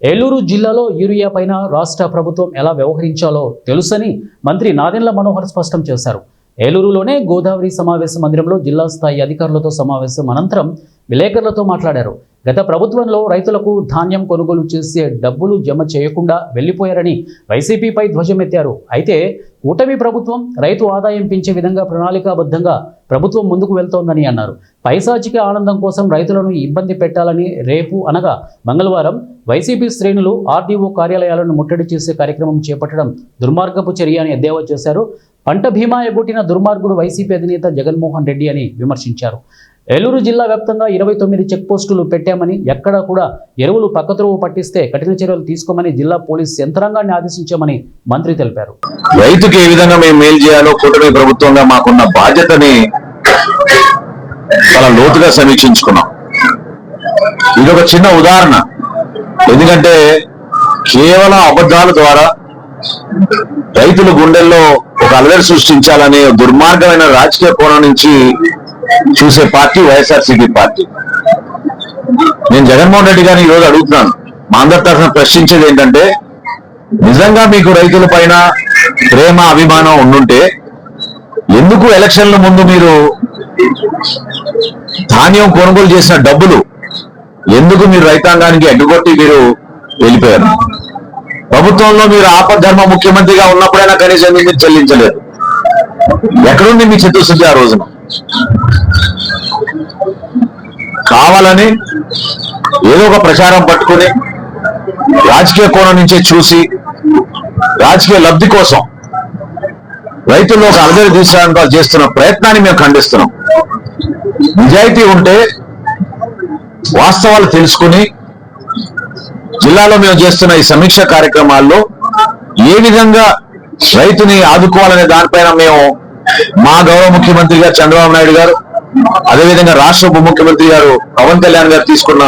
ఏలూరు జిల్లాలో యూరియా పైన రాష్ట్ర ప్రభుత్వం ఎలా వ్యవహరించాలో తెలుసని మంత్రి నాదెండ్ల మనోహర్ స్పష్టం చేశారు. ఏలూరులోనే గోదావరి సమావేశ మందిరంలో జిల్లా స్థాయి అధికారులతో సమావేశం అనంతరం విలేకరులతో మాట్లాడారు. గత ప్రభుత్వంలో రైతులకు ధాన్యం కొనుగోలు చేసే డబ్బులు జమ చేయకుండా వెళ్లిపోయారని వైసీపీపై ధ్వజమెత్తారు. అయితే కూటమి ప్రభుత్వం రైతు ఆదాయం పెంచే విధంగా ప్రణాళికాబద్ధంగా ప్రభుత్వం ముందుకు వెళ్తోందని అన్నారు. పైశాచిక ఆనందం కోసం రైతులను ఇబ్బంది పెట్టాలని రేపు అనగా మంగళవారం వైసీపీ శ్రేణులు ఆర్డీఓ కార్యాలయాలను ముట్టడి చేసే కార్యక్రమం చేపట్టడం దుర్మార్గపు చర్య అని ఎద్దేవా చేశారు. పంట బీమా ఎగ్గొట్టిన దుర్మార్గుడు వైసీపీ అధినేత జగన్మోహన్ రెడ్డి అని విమర్శించారు. ఏలూరు జిల్లా వ్యాప్తంగా 29 చెక్ పోస్టులు పెట్టామని, ఎక్కడా కూడా ఎరువులు పక్కత్రోవ పట్టిస్తే కఠిన చర్యలు తీసుకోమని జిల్లా పోలీస్ యంత్రాంగాన్ని ఆదేశించామని మంత్రి తెలిపారు. రైతుకి ఏ విధంగా మేము మేలు చేయాలో కూటమి ప్రభుత్వంగా మాకున్న బాధ్యతని చాలా లోతుగా సమీక్షించుకున్నాం. ఇది ఒక చిన్న ఉదాహరణ. ఎందుకంటే కేవలం అబద్ధాల ద్వారా రైతుల గుండెల్లో ఒక అలజడి సృష్టించాలనే దుర్మార్గమైన రాజకీయ కోణం నుంచి చూసే పార్టీ వైఎస్ఆర్సీపీ పార్టీ. నేను జగన్మోహన్ రెడ్డి గారిని ఈరోజు అడుగుతున్నాను, మా అందరి తరఫున ప్రశ్నించేది ఏంటంటే, నిజంగా మీకు రైతుల పైన ప్రేమ అభిమానం ఉండుంటే ఎందుకు ఎలక్షన్ల ముందు మీరు ధాన్యం కొనుగోలు చేసిన డబ్బులు ఎందుకు మీరు రైతాంగానికి ఎగ్గొట్టి మీరు వెళ్ళిపోయారు? ప్రభుత్వంలో మీరు ఆపద్ధర్మ ముఖ్యమంత్రిగా ఉన్నప్పుడైనా కనీసం మీరు చెల్లించలేదు. ఎక్కడుంది మీ చిత్తశుద్ధి ఆ రోజున? కావాలని ఏదో ఒక ప్రచారం పట్టుకుని రాజకీయ కోణం నుంచే చూసి రాజకీయ లబ్ధి కోసం రైతుల్లో ఒక అలజడి తీసుకోవడానికి చేస్తున్న ప్రయత్నాన్ని మేము ఖండిస్తున్నాం. నిజాయితీ ఉంటే వాస్తవాలు తెలుసుకుని జిల్లాలో మేము చేస్తున్న ఈ సమీక్ష కార్యక్రమాల్లో ఏ విధంగా రైతుని ఆదుకోవాలనే దానిపైన మేము మా గౌరవ ముఖ్యమంత్రి గారు చంద్రబాబు నాయుడు గారు, అదేవిధంగా రాష్ట్ర ఉప ముఖ్యమంత్రి గారు పవన్ కళ్యాణ్ గారు తీసుకున్న